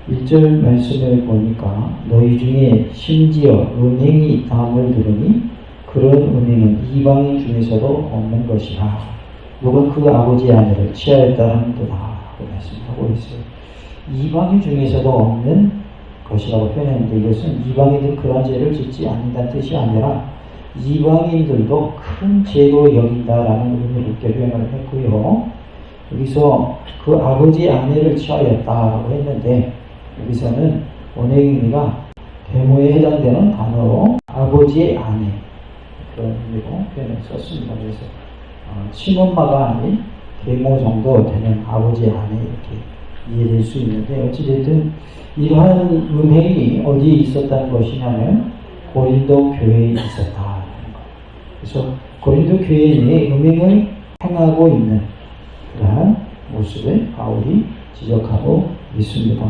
1절 말씀을 보니까 너희 중에 심지어 음행이 있다함을 들으니 그런 음행은 이방인 중에서도 없는 것이라. 누가 그 아버지의 아내를 취하였다 함도다 하고 말씀하고 있어요. 이방인 중에서도 없는 것이라고 표현했는데, 이것은 이방인들 그런 죄를 짓지 않는다는 뜻이 아니라 이방인들도 큰 죄로 여긴다라는 의미로 이렇게 표현을 했고요. 여기서 그 아버지의 아내를 취하였다라고 했는데, 여기서는 원의 의미가 계모에 해당되는 단어로 아버지의 아내, 그런 의미로 표현을 썼습니다. 그래서 친엄마가 아닌 계모 정도 되는 아버지의 아내, 이렇게 이해될 수 있는데, 어찌됐든 이러한 음행이 어디에 있었다는 것이냐면 고린도 교회에 있었다는 것. 그래서 고린도 교회 내에 음행을 행하고 있는 그러한 모습을 바울이 지적하고 있습니다.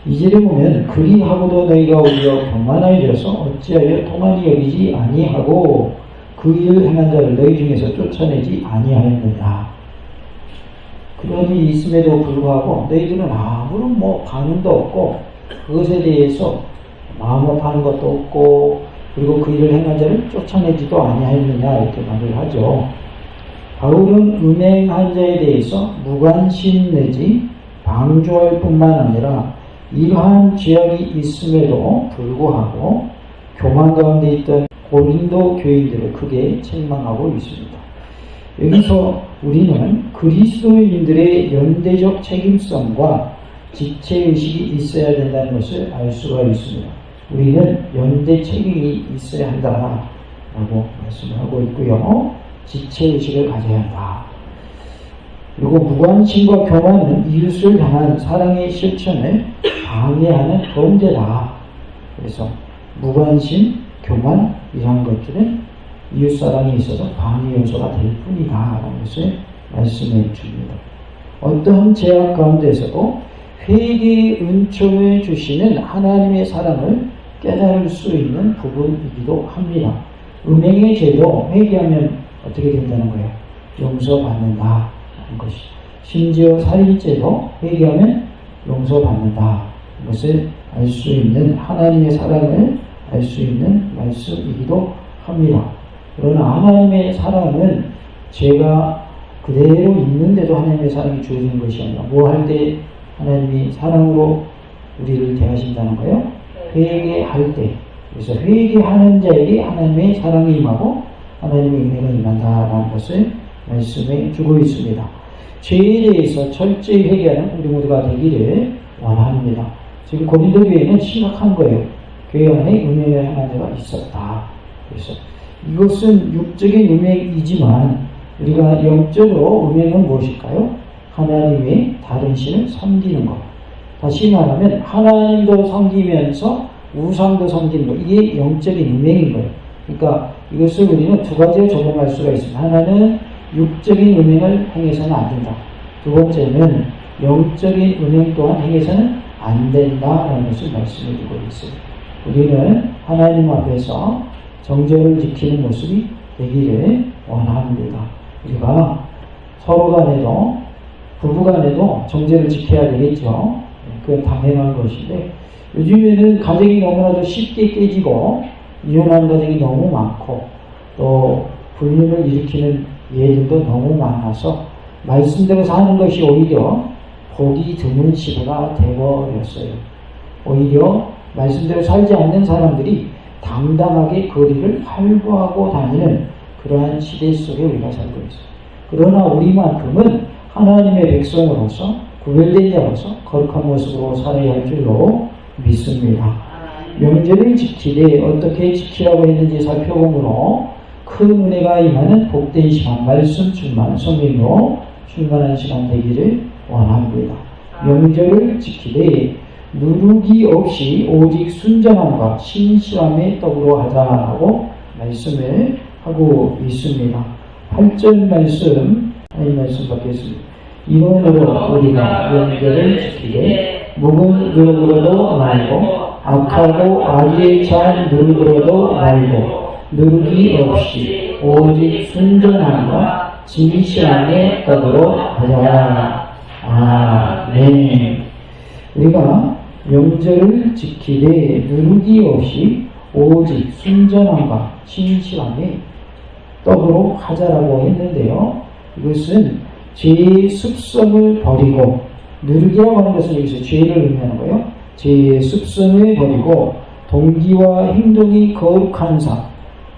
2절에 보면 그리하고도 너희가 오히려 교만하여져서 어찌하여 통한이 여기지 아니하고 그 일을 행한 자를 너희 중에서 쫓아내지 아니하였느냐. 그런 일이 있음에도 불구하고 너희들은 아무런 반응도 없고 그것에 대해서 마음업하는 것도 없고, 그리고 그 일을 행한 자를 쫓아내지도 아니하였느냐, 이렇게 말을 하죠. 바울은 음행한 자에 대해서 무관심 내지 방조할 뿐만 아니라 이러한 죄악이 있음에도 불구하고 교만 가운데 있던 고린도 교인들을 크게 책망하고 있습니다. 여기서 우리는 그리스도인들의 연대적 책임성과 지체의식이 있어야 된다는 것을 알 수가 있습니다. 우리는 연대 책임이 있어야 한다라고 말씀을 하고 있고요. 지체의식을 가져야 한다. 그리고 무관심과 교만은 이웃을 향한 사랑의 실천을 방해하는 범죄다. 그래서 무관심, 교만, 이런 것들은 이웃사랑에 있어서 방해 요소가 될 뿐이다 라는 것을 말씀해 줍니다. 어떠한 죄악 가운데서도 회개의 은총을 주시는 하나님의 사랑을 깨달을 수 있는 부분이기도 합니다. 음행의 죄도 회개하면 어떻게 된다는 거예요? 용서받는다 하는 것이. 심지어 살인죄도 회개하면 용서받는다. 이것을 알 수 있는, 하나님의 사랑을 알 수 있는 말씀이기도 합니다. 그러나 하나님의 사랑은 죄가 그대로 있는데도 하나님의 사랑이 주어지는 것이 아니라 뭐 할 때 하나님이 사랑으로 우리를 대하신다는 거예요? 회개할 때. 그래서 회개하는 자에게 하나님의 사랑이 임하고 하나님의 은혜가 임한다라는 것을 말씀해 주고 있습니다. 죄에 대해서 철저히 회개하는 우리 모두가 되기를 원합니다. 지금 고린도 교회는 심각한 거예요. 교회 안에 음행을 행한 자가 있었다. 그래서 이것은 육적인 음행이지만 우리가 영적으로 음행은 무엇일까요? 하나님의 다른 신을 섬기는 것. 다시 말하면 하나님도 섬기면서 우상도 섬기는 것. 이게 영적인 음행인 거예요. 그러니까 이것을 우리는 두 가지로 적용할 수가 있습니다. 하나는 육적인 음행을 행해서는 안 된다. 두 번째는 영적인 음행 또한 행해서는 안 된다라는 것을 말씀해 주고 있어요. 우리는 하나님 앞에서 정죄를 지키는 모습이 되기를 원합니다. 우리가 서로 간에도 부부 간에도 정죄를 지켜야 되겠죠. 그건 당연한 것인데 요즘에는 가정이 너무나도 쉽게 깨지고 이혼하는 가정이 너무 많고 또 불륜을 일으키는 예들도 너무 많아서 말씀대로 사는 것이 오히려 보기 드문 시대가 되어버렸어요. 오히려 말씀대로 살지 않는 사람들이 당당하게 거리를 활보하고 다니는 그러한 시대 속에 우리가 살고 있어요. 그러나 우리만큼은 하나님의 백성으로서 구별된 자로서 거룩한 모습으로 살아야 할 줄로 믿습니다. 명절을 지키되 어떻게 지키라고 했는지 살펴보므로 큰 은혜가 임하는 복된 시간, 말씀 충만, 성령으로 충만한 시간 되기를 원합니다. 명절을 지키되 누르기 없이 오직 순전함과 신실함의 떡으로 하자라고 말씀을 하고 있습니다. 8절 말씀, 하나님 말씀 받겠습니다. 이론으로 우리가 명절을 지키되 묵은 누룩으로도 말고 악하고 악에 찬 누룩으로도 말고 누룩이 없이 오직 순전함과 진실함의 떡으로 하자. 아멘. 우리가 명절을 지키되 누르기 없이 오직 순전함과 신실함에 떡으로 하자라고 했는데요. 이것은 죄의 습성을 버리고, 누르기라고 하는 것은 여기서 죄를 의미하는 거예요. 죄의 습성을 버리고 동기와 행동이 거룩한 삶,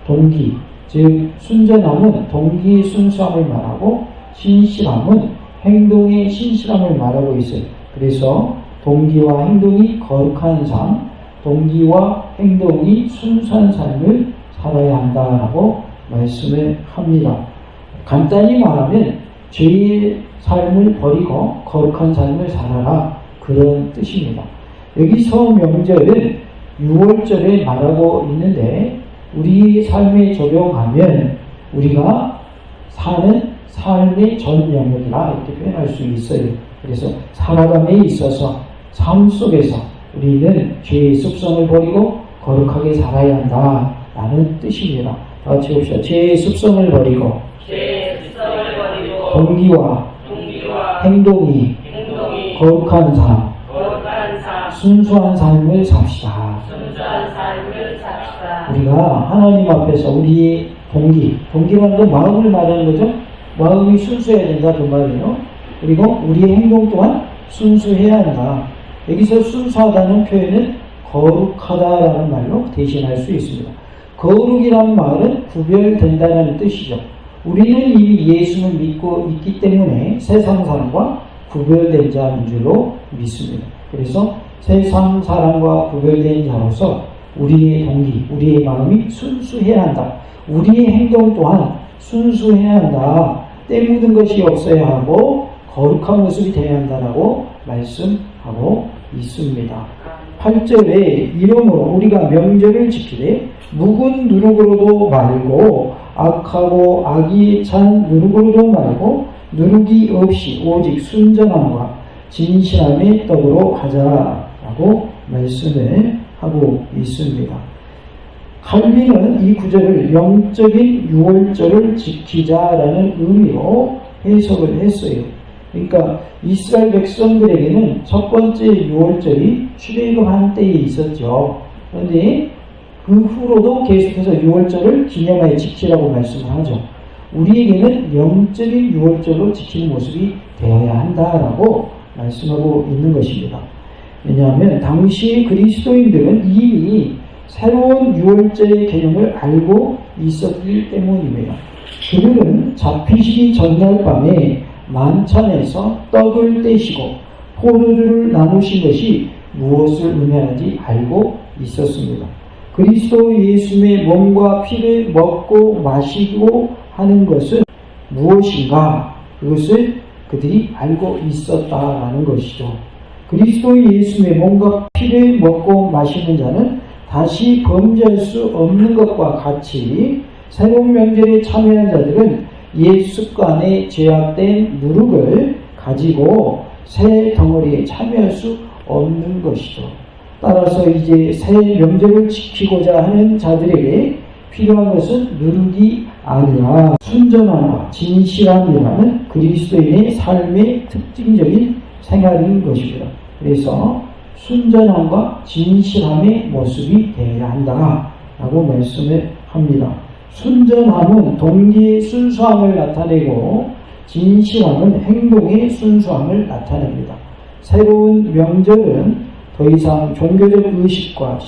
동기, 즉 순전함은 동기의 순수함을 말하고 신실함은 행동의 신실함을 말하고 있어요. 그래서 동기와 행동이 거룩한 삶, 동기와 행동이 순수한 삶을 살아야 한다라고 말씀을 합니다. 간단히 말하면 죄의 삶을 버리고 거룩한 삶을 살아라, 그런 뜻입니다. 여기서 명절은 6월절에 말하고 있는데 우리 삶에 적용하면 우리가 사는 삶의 전 영역이라 이렇게 표현할 수 있어요. 그래서 살아감에 있어서 삶 속에서 우리는 죄의 습성을 버리고 거룩하게 살아야 한다라는 뜻입니다. 다 같이 봅시다. 죄의 습성을 버리고 동기와 행동이 거룩한 삶, 순수한 삶을 삽시다. 우리가 하나님 앞에서 우리의 동기라는 건 마음을 말하는 거죠. 마음이 순수해야 된다 그 말이에요. 그리고 우리의 행동 또한 순수해야 한다. 여기서 순수하다는 표현은 거룩하다라는 말로 대신할 수 있습니다. 거룩이라는 말은 구별된다는 뜻이죠. 우리는 이미 예수를 믿고 있기 때문에 세상 사람과 구별된 자인 줄로 믿습니다. 그래서 세상 사람과 구별된 자로서 우리의 동기, 우리의 마음이 순수해야 한다. 우리의 행동 또한 순수해야 한다. 때 묻은 것이 없어야 하고 거룩한 모습이 되어야 한다라고 말씀하고 있습니다. 8절에 이러므로 우리가 명절을 지키되 묵은 누룩으로도 말고 악하고 악이 찬 누룩으로도 말고 누룩이 없이 오직 순전함과 진실함의 떡으로 하자라고 말씀을 하고 있습니다. 칼빈은 이 구절을 영적인 유월절을 지키자라는 의미로 해석을 했어요. 그러니까 이스라엘 백성들에게는 첫 번째 유월절이 출애굽한 때에 있었죠. 그런데 그 후로도 계속해서 유월절을 기념하여 지키라고 말씀을 하죠. 우리에게는 영적인 유월절로 지키는 모습이 되어야 한다라고 말씀하고 있는 것입니다. 왜냐하면 당시 그리스도인들은 이미 새로운 유월절의 개념을 알고 있었기 때문입니다. 그들은 잡히시기 전날 밤에 만찬에서 떡을 떼시고 포도주를 나누신 것이 무엇을 의미하는지 알고 있었습니다. 그리스도 예수의 몸과 피를 먹고 마시고 하는 것은 무엇인가? 그것을 그들이 알고 있었다라는 것이죠. 그리스도 예수의 몸과 피를 먹고 마시는 자는 다시 범죄할 수 없는 것과 같이 새로운 명절에 참여한 자들은 옛 습관에 제약된 누룩을 가지고 새 덩어리에 참여할 수 없는 것이죠. 따라서 이제 새 명절을 지키고자 하는 자들에게 필요한 것은 누룩이 아니라 순전함과 진실함이라는 그리스도인의 삶의 특징적인 생활인 것입니다. 그래서 순전함과 진실함의 모습이 되어야 한다라고 말씀을 합니다. 순전함은 동기의 순수함을 나타내고 진실함은 행동의 순수함을 나타냅니다. 새로운 명절은 더 이상 종교적 의식과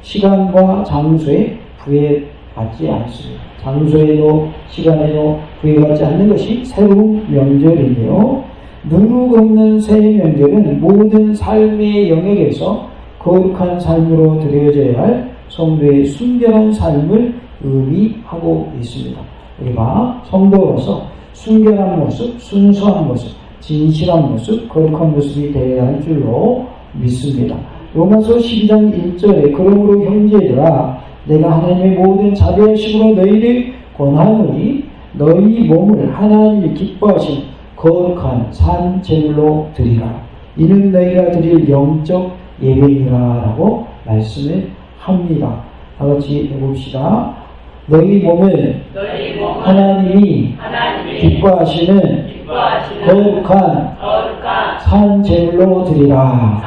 시간과 장소에 구애받지 않습니다. 장소에도 시간에도 구애받지 않는 것이 새로운 명절인데요. 누룩 없는 새 명절은 모든 삶의 영역에서 거룩한 삶으로 드려져야 할 성도의 순결한 삶을 의미하고 있습니다. 우리가 성도로서 순결한 모습, 순수한 모습, 진실한 모습, 거룩한 모습이 되어야 할 줄로 믿습니다. 로마서 12장 1절에 그러므로 형제들아 내가 하나님의 모든 자비하심으로 너희를 권하노니 너희 몸을 하나님이 기뻐하신 거룩한 산 제물로 드리라. 이는 너희가 드릴 영적 예배이라라고 말씀을 합니다. 다 같이 해봅시다. 너희 몸을 하나님이 기뻐하시는 거룩한 산 제물로 드리라.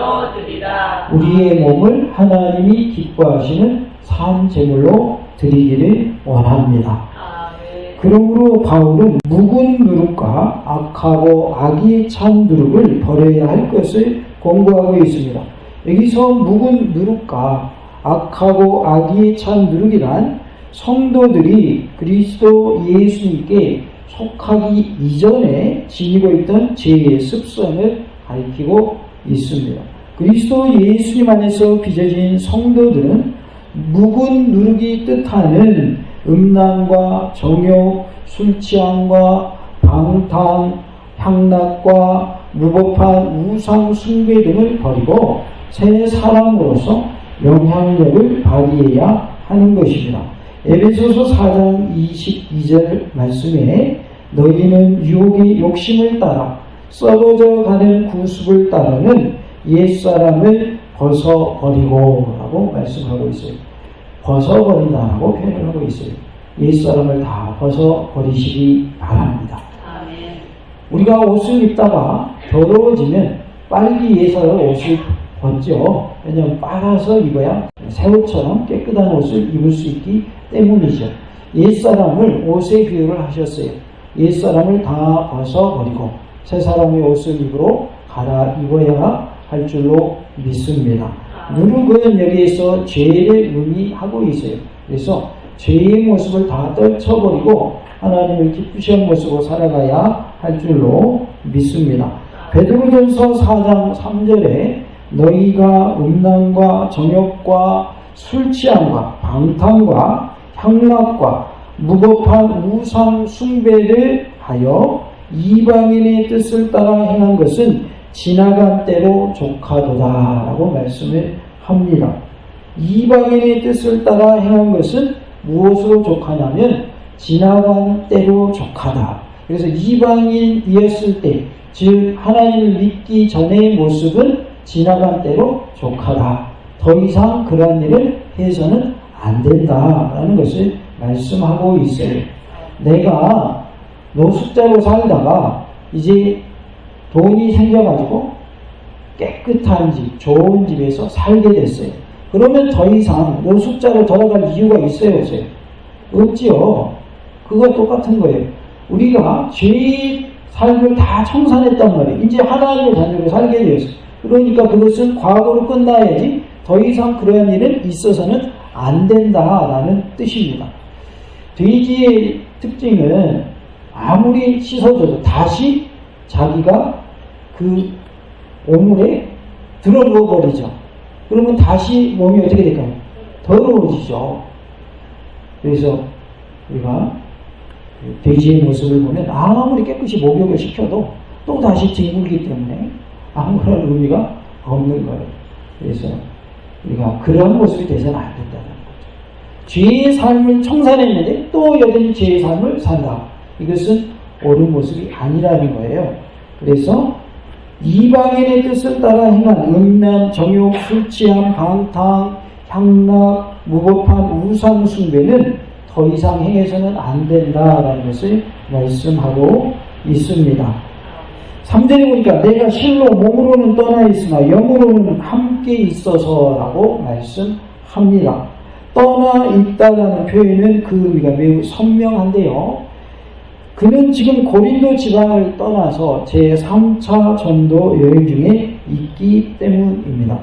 제물로 드리라. 우리의 몸을 하나님이 기뻐하시는 산 제물로 드리기를 원합니다. 아멘. 그러므로 바울은 묵은 누룩과 악하고 악이 찬 누룩을 버려야 할 것을 권고하고 있습니다. 여기서 묵은 누룩과 악하고 악이 찬 누룩이란 성도들이 그리스도 예수님께 속하기 이전에 지니고 있던 죄의 습성을 가리키고 있습니다. 그리스도 예수님 안에서 빚어진 성도들은 묵은 누룩이 뜻하는 음란과 정욕, 술취함과 방탕, 향락과 무법한 우상 숭배 등을 버리고 새 사람으로서 영향력을 발휘해야 하는 것입니다. 에베소서 4장 22절 말씀에 너희는 유혹의 욕심을 따라 썩어져 가는 구습을 따르는 옛사람을 벗어버리고 라고 말씀하고 있어요. 벗어버린다라고 표현을 하고 있어요. 옛사람을 다 벗어버리시기 바랍니다. 아멘. 우리가 옷을 입다가 더러워지면 빨리 옛사람 옷을 벗죠. 왜냐하면 빨아서 입어야 새 옷처럼 깨끗한 옷을 입을 수 있기 때문이죠. 옛사람을 옷에 비유를 하셨어요. 옛사람을 다 벗어버리고 새 사람의 옷을 입으로 갈아입어야 할 줄로 믿습니다. 누룩은 여기에서 죄를 의미하고 있어요. 그래서 죄의 모습을 다 떨쳐버리고 하나님을 기쁘시한 모습으로 살아가야 할 줄로 믿습니다. 베드로전서 4장 3절에 너희가 음란과 정욕과 술취함과 방탕과 향락과 무법한 우상 숭배를 하여 이방인의 뜻을 따라 행한 것은 지나간 때로 족하도다 라고 말씀을 합니다. 이방인의 뜻을 따라 행한 것은 무엇으로 족하냐면 지나간 때로 족하다. 그래서 이방인이었을 때, 즉 하나님을 믿기 전의 모습은 지나간 때로 족하다. 더 이상 그러한 일을 해서는 안 된다라는 것을 말씀하고 있어요. 내가 노숙자로 살다가 이제 돈이 생겨가지고 깨끗한 집, 좋은 집에서 살게 됐어요. 그러면 더 이상 노숙자로 돌아갈 이유가 있어요, 없어요? 없지요. 그거 똑같은 거예요. 우리가 죄의 삶을 다 청산했단 말이에요. 이제 하나님의 자녀로 살게 되었어요. 그러니까 그것은 과거로 끝나야지 더 이상 그러한 일은 있어서는 안 된다라는 뜻입니다. 돼지의 특징은 아무리 씻어줘도 다시 자기가 그 오물에 들어누워 버리죠. 그러면 다시 몸이 어떻게 될까요? 더러워지죠. 그래서 우리가 돼지의 모습을 보면 아무리 깨끗이 목욕을 시켜도 또 다시 뒹굴기 때문에 아무런 의미가 없는 거예요. 그래서 우리가 그런 모습이 돼서는 안 된다는 거죠. 죄의 삶을 청산했는데 또 여전히 죄의 삶을 산다. 이것은 옳은 모습이 아니라는 거예요. 그래서 이방인의 뜻을 따라 행한 음란, 정욕, 술취함, 방탕, 향락, 무법한 우상 숭배는 더 이상 행해서는 안 된다라는 것을 말씀하고 있습니다. 3절에 보니까 내가 실로 몸으로는 떠나 있으나 영으로는 함께 있어서라고 말씀합니다. 떠나 있다라는 표현은 그 의미가 매우 선명한데요. 그는 지금 고린도 지방을 떠나서 제3차 전도 여행 중에 있기 때문입니다.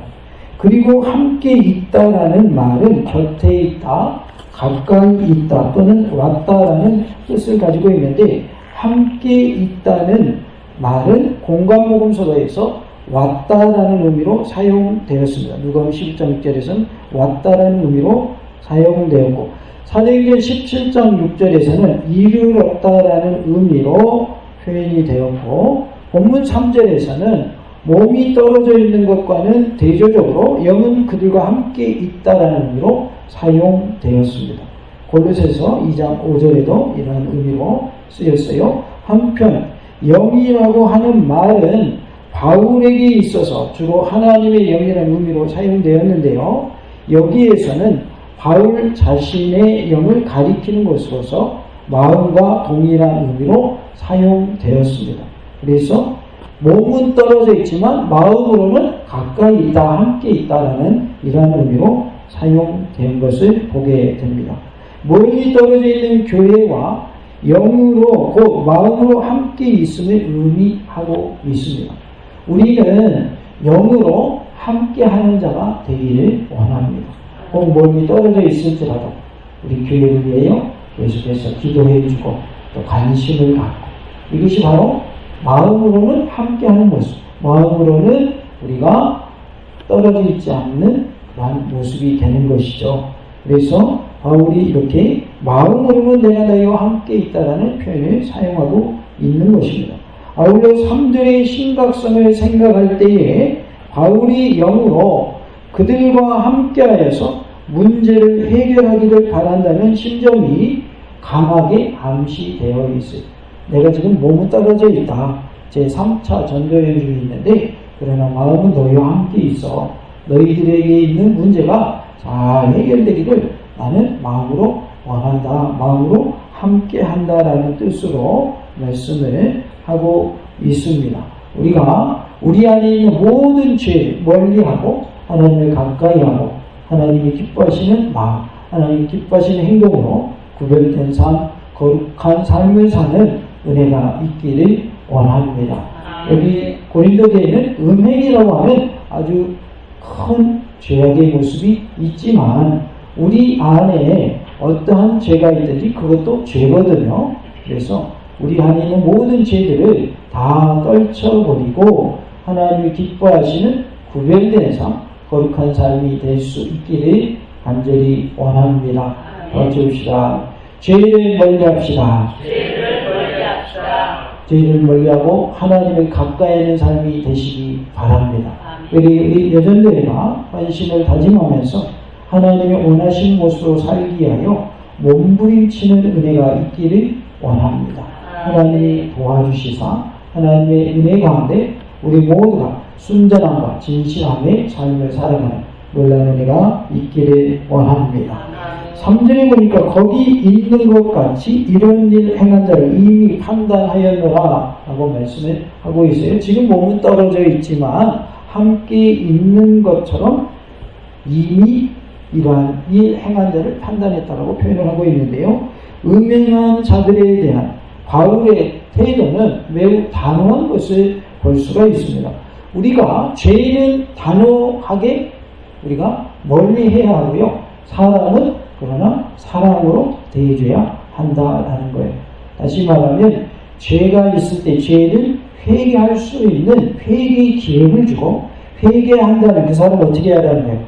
그리고 함께 있다라는 말은 곁에 있다, 가까이 있다 또는 왔다라는 뜻을 가지고 있는데 함께 있다는 말은 공관복음서도에서 왔다라는 의미로 사용되었습니다. 누가복음 11장 6절에서는 왔다라는 의미로 사용되었고 사도행전 17장 6절에서는 이르렀다라는 의미로 표현이 되었고 본문 3절에서는 몸이 떨어져 있는 것과는 대조적으로 영은 그들과 함께 있다라는 의미로 사용되었습니다. 골로새서 2장 5절에도 이러한 의미로 쓰였어요. 한편 영이라고 하는 말은 바울에게 있어서 주로 하나님의 영이라는 의미로 사용되었는데요. 여기에서는 바울 자신의 영을 가리키는 것으로서 마음과 동일한 의미로 사용되었습니다. 그래서 몸은 떨어져 있지만 마음으로는 가까이 있다, 함께 있다라는 이러한 의미로 사용된 것을 보게 됩니다. 멀리 떨어져 있는 교회와 영으로 곧 마음으로 함께 있음을 의미하고 있습니다. 우리는 영으로 함께하는 자가 되기를 원합니다. 꼭 멀리 떨어져 있을지라도 우리 교회를 위하여 계속해서 기도해주고 또 관심을 갖고, 이것이 바로 마음으로는 함께하는 모습, 마음으로는 우리가 떨어져 있지 않는 그러한 모습이 되는 것이죠. 그래서 바울이 이렇게 마음으로는 내가 너희와 함께 있다라는 표현을 사용하고 있는 것입니다. 아울러 3절의 심각성을 생각할 때에 바울이 영으로 그들과 함께하여서 문제를 해결하기를 바란다는 심정이 강하게 암시되어 있어요. 내가 지금 몸은 떨어져 있다. 제 3차 전도여행 중에 있는데 그러나 마음은 너희와 함께 있어. 너희들에게 있는 문제가 잘 해결되기를 나는 마음으로 원한다. 마음으로 함께 한다라는 뜻으로 말씀을 하고 있습니다. 우리가 우리 안에 있는 모든 죄를 멀리하고 하나님을 가까이하고 하나님이 기뻐하시는 마음, 하나님이 기뻐하시는 행동으로 구별된 삶, 거룩한 삶을 사는 은혜가 있기를 원합니다. 여기 고린도교회는 음행이라고 하는 아주 큰 죄악의 모습이 있지만 우리 안에 어떠한 죄가 있든지 그것도 죄거든요. 그래서 우리 안에 있는 모든 죄들을 다 떨쳐버리고 하나님이 기뻐하시는 구별된 삶, 거룩한 삶이 될 수 있기를 간절히 원합니다. 도와주시다. 죄를 멀리합시다. 죄를 멀리하고 하나님을 가까이 하는 삶이 되시기 바랍니다. 우리 여전대회가 헌신을 다짐하면서 하나님의 원하신 모습으로 살기 위하여 몸부림치는 은혜가 있기를 원합니다. 하나님이 도와주시사 하나님의 은혜 가운데 우리 모두가 순전함과 진실함의 삶을 살아가는 놀라운 은혜가 있기를 원합니다. 3절에 보니까 거기 있는 것 같이 이런 일 행한 자를 이미 판단하였노라 라고 말씀을 하고 있어요. 지금 몸은 떨어져 있지만 함께 있는 것처럼 이미 이러한 일 행한 자를 판단했다라고 표현을 하고 있는데요. 음행한 자들에 대한 바울의 태도는 매우 단호한 것을 볼 수가 있습니다. 우리가 죄는 단호하게 우리가 멀리해야 하고요. 사람은 그러나 사랑으로 대해줘야 한다라는 거예요. 다시 말하면 죄가 있을 때 죄를 회개할 수 있는 회개의 기회를 주고 회개한다는 그 사람은 어떻게 해야 하는 거예요?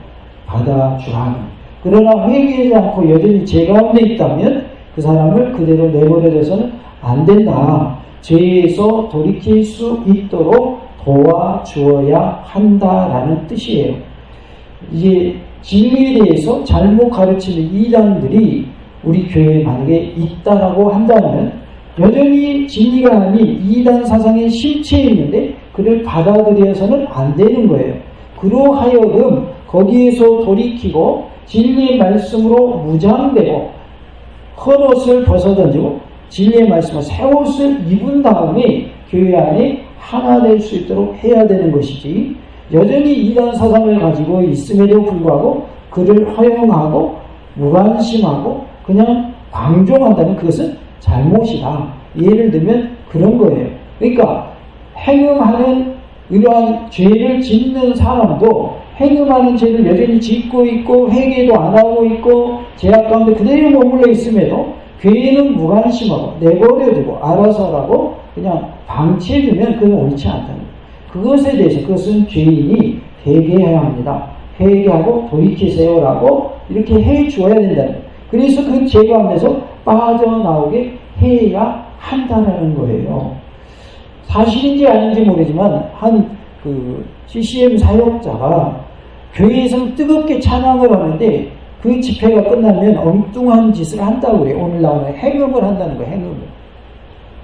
받아주라. 그러나 회개하지 않고 여전히 죄 가운데 있다면 그 사람을 그대로 내버려둬서는 안 된다. 죄에서 돌이킬 수 있도록 도와주어야 한다라는 뜻이에요. 이제 진리에 대해서 잘못 가르치는 이단들이 우리 교회에 만약에 있다라고 한다면 여전히 진리가 아닌 이단 사상의 실체에 있는데 그를 받아들여서는 안 되는 거예요. 그로하여금 거기에서 돌이키고 진리의 말씀으로 무장되고 헛옷을 벗어던지고 진리의 말씀을 새 옷을 입은 다음에 교회 안에 하나 될 수 있도록 해야 되는 것이지, 여전히 이단 사상을 가지고 있음에도 불구하고 그를 허용하고 무관심하고 그냥 방종한다면 그것은 잘못이다. 예를 들면 그런 거예요. 그러니까 행음하는 이러한 죄를 짓는 사람도 행음하는 죄를 여전히 짓고 있고 회개도 안 하고 있고 죄악 가운데 그대로 머물러 있음에도 교회는 무관심하고 내버려두고 알아서 하라고 그냥 방치해두면 그건 옳지 않다는 거예요. 그것에 대해서 그것은 죄인이 회개해야 합니다. 회개하고 돌이키세요라고 이렇게 해주어야 된다는 거예요. 그래서 그 죄 가운데서 빠져나오게 해야 한다는 거예요. 사실인지 아닌지 모르지만 한 CCM 사역자가 교회에서 뜨겁게 찬양을 하는데 그 집회가 끝나면 엉뚱한 짓을 한다고 그래요. 오늘 나오는 행음을 한다는 거예요. 행음을.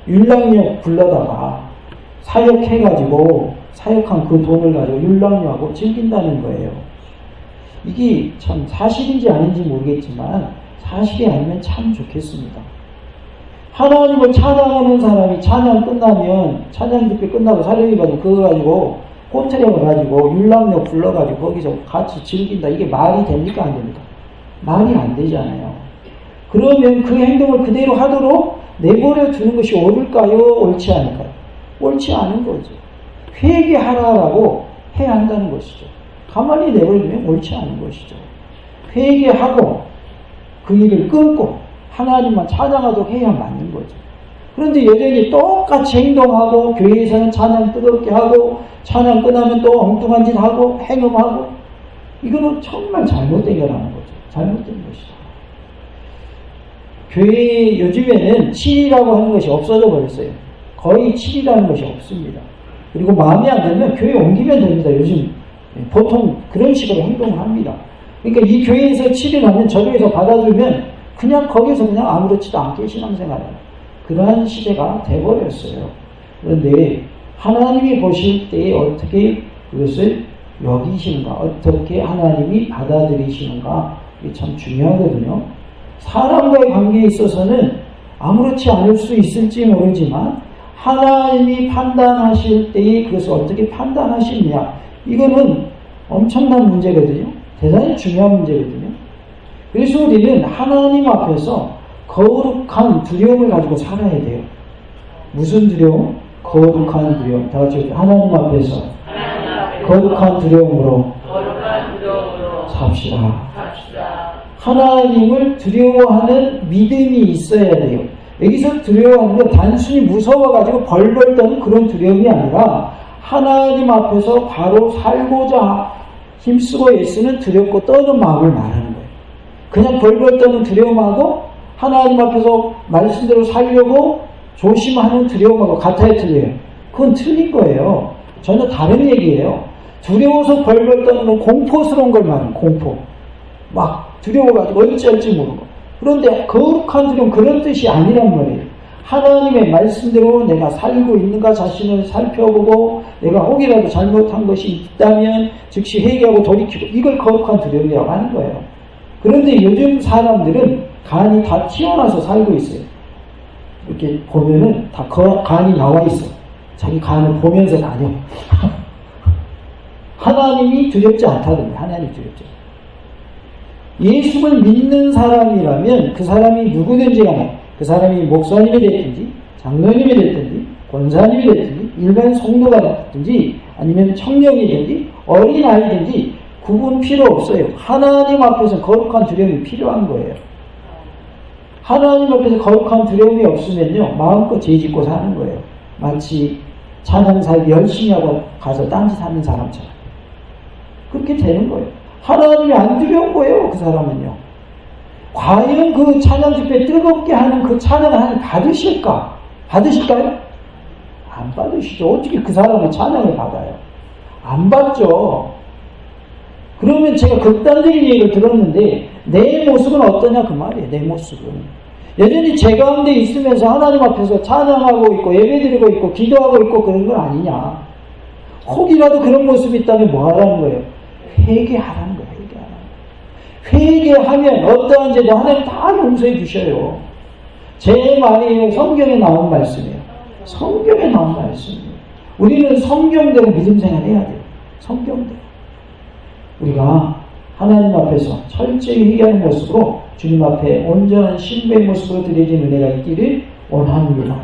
율랑역 불러다가 사역해가지고 사역한 그 돈을 가지고 율랑역하고 즐긴다는 거예요. 이게 참 사실인지 아닌지 모르겠지만 사실이 아니면 참 좋겠습니다. 하나님을 찬양하는 사람이 찬양 끝나면 찬양 집회 끝나고 사령이 가지고 그거 가지고 호텔에 가지고 율랑역 불러가지고 거기서 같이 즐긴다. 이게 말이 됩니까? 안 됩니까? 말이 안 되잖아요. 그러면 그 행동을 그대로 하도록 내버려 두는 것이 옳을까요? 옳지 않을까요? 옳지 않은 거죠. 회개하라라고 해야 한다는 것이죠. 가만히 내버려 두면 옳지 않은 것이죠. 회개하고 그 일을 끊고 하나님만 찬양하도록 해야 맞는 거죠. 그런데 여전히 똑같이 행동하고 교회에서는 찬양 뜨겁게 하고 찬양 끝나면 또 엉뚱한 짓 하고 행음하고 이거는 정말 잘못된 거라는 거죠. 잘못된 것이죠. 교회 요즘에는 7이라고 하는 것이 없어져 버렸어요. 거의 7이라는 것이 없습니다. 그리고 마음에 안 들면 교회 옮기면 됩니다. 요즘 보통 그런 식으로 행동을 합니다. 그러니까 이 교회에서 7일 하면 저 교회에서 받아주면 그냥 거기서 그냥 아무렇지도 않게 신앙생활을 그러한 시대가 돼버렸어요. 그런데 하나님이 보실 때 어떻게 그것을 여기시는가, 어떻게 하나님이 받아들이시는가, 이게 참 중요하거든요. 사람과의 관계에 있어서는 아무렇지 않을 수 있을지 모르지만 하나님이 판단하실 때에 그것을 어떻게 판단하시느냐, 이거는 엄청난 문제거든요. 대단히 중요한 문제거든요. 그래서 우리는 하나님 앞에서 거룩한 두려움을 가지고 살아야 돼요. 무슨 두려움? 거룩한 두려움. 다 같이 하나님 앞에서 거룩한 두려움으로 삽시다. 하나님을 두려워하는 믿음이 있어야 돼요. 여기서 두려워하는 건 단순히 무서워가지고 벌벌 떠는 그런 두려움이 아니라 하나님 앞에서 바로 살고자 힘쓰고 애쓰는 두렵고 떠는 마음을 말하는 거예요. 그냥 벌벌 떠는 두려움하고 하나님 앞에서 말씀대로 살려고 조심하는 두려움하고 같아야 틀려요. 그건 틀린 거예요. 전혀 다른 얘기예요. 두려워서 벌벌 떠는 건 공포스러운 걸 말하는 공포. 막 두려워가지고 어찌할지 모르고. 그런데 거룩한 두려움 그런 뜻이 아니란 말이에요. 하나님의 말씀대로 내가 살고 있는가 자신을 살펴보고 내가 혹이라도 잘못한 것이 있다면 즉시 회개하고 돌이키고 이걸 거룩한 두려움이라고 하는 거예요. 그런데 요즘 사람들은 간이 다 튀어나와서 살고 있어요. 이렇게 보면은 다 간이 나와 있어. 자기 간을 보면서 다녀. 하나님이 두렵지 않다던데. 하나님이 두렵지 않다. 예수를 믿는 사람이라면 그 사람이 누구든지 간에 그 사람이 목사님이 됐든지 장로님이 됐든지 권사님이 됐든지 일반 성도가 됐든지 아니면 청년이든지 어린아이든지 구분 필요 없어요. 하나님 앞에서 거룩한 두려움이 필요한 거예요. 하나님 앞에서 거룩한 두려움이 없으면요 마음껏 죄짓고 사는 거예요. 마치 찬양사역 열심히 하고 가서 딴짓하는 사람처럼 그렇게 되는 거예요. 하나님이 안 두려운 거예요. 그 사람은요. 과연 그 찬양 집회 뜨겁게 하는 그 찬양을 하나님 받으실까? 받으실까요? 안 받으시죠. 어떻게 그 사람의 찬양을 받아요? 안 받죠. 그러면 제가 극단적인 얘기를 들었는데 내 모습은 어떠냐 그 말이에요. 내 모습은 여전히 제 가운데 있으면서 하나님 앞에서 찬양하고 있고 예배드리고 있고 기도하고 있고 그런 건 아니냐. 혹이라도 그런 모습이 있다면 뭐 하라는 거예요? 회개하라는 거예요. 회개하면 어떠한 죄도 하나님 다 용서해 주셔요. 제 말이에요. 성경에 나온 말씀이에요. 성경에 나온 말씀이에요. 우리는 성경대로 믿음 생활해야 돼요. 성경대로. 우리가 하나님 앞에서 철저히 회개하는 모습으로 주님 앞에 온전한 신부의 모습으로 드려진 은혜가 있기를 원합니다.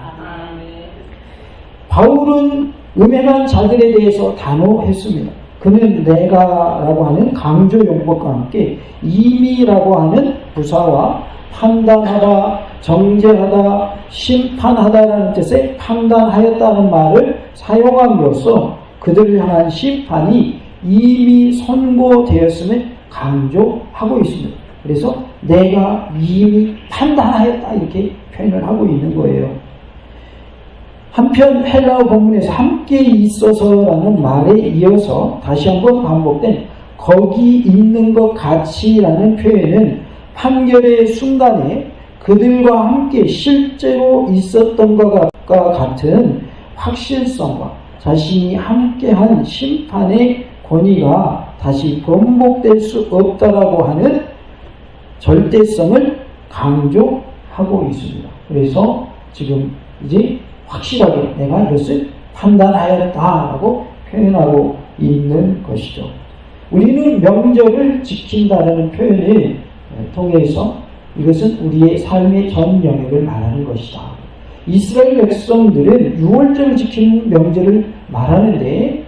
바울은 음행한 자들에 대해서 단호했습니다. 그는 내가라고 하는 강조 용법과 함께 임의라고 하는 부사와 판단하다, 정죄하다, 심판하다라는 뜻의 판단하였다는 말을 사용함으로써 그들을 향한 심판이 이미 선고되었음을 강조하고 있습니다. 그래서 내가 이미 판단하였다 이렇게 표현을 하고 있는 거예요. 한편 헬라어 본문에서 함께 있어서라는 말에 이어서 다시 한번 반복된 거기 있는 것 같이라는 표현은 판결의 순간에 그들과 함께 실제로 있었던 것과 같은 확실성과 자신이 함께한 심판의 권위가 다시 번복될 수 없다라고 하는 절대성을 강조하고 있습니다. 그래서 지금 이제 확실하게 내가 이것을 판단하였다라고 표현하고 있는 것이죠. 우리는 명절을 지킨다라는 표현을 통해서 이것은 우리의 삶의 전 영역을 말하는 것이다. 이스라엘 백성들은 6월절을 지키는 명절을 말하는데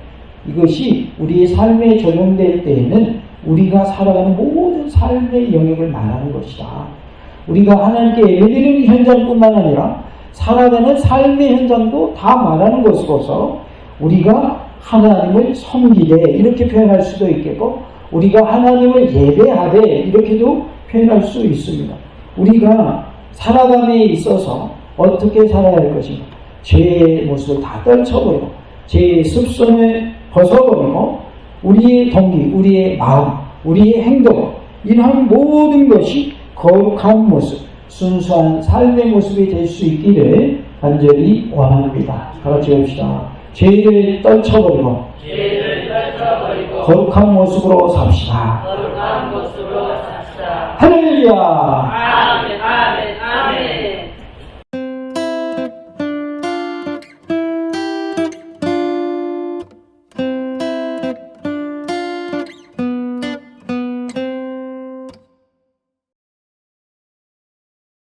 이것이 우리의 삶에 적용될 때에는 우리가 살아가는 모든 삶의 영역을 말하는 것이다. 우리가 하나님께 예배드리는 현장뿐만 아니라 살아가는 삶의 현장도 다 말하는 것으로서 우리가 하나님을 섬기되 이렇게 표현할 수도 있겠고 우리가 하나님을 예배하되 이렇게도 표현할 수 있습니다. 우리가 살아감에 있어서 어떻게 살아야 할 것인가? 죄의 모습을 다 떨쳐버리고 죄의 습성을 벗어버리고 우리의 동기, 우리의 마음, 우리의 행동 이러한 모든 것이 거룩한 모습, 순수한 삶의 모습이 될 수 있기를 간절히 원합니다. 같이 봅시다. 죄를 떨쳐버리고 거룩한 모습으로 삽시다. 거룩한 모습으로 삽시다. 할렐루야. 아멘, 아멘, 아멘.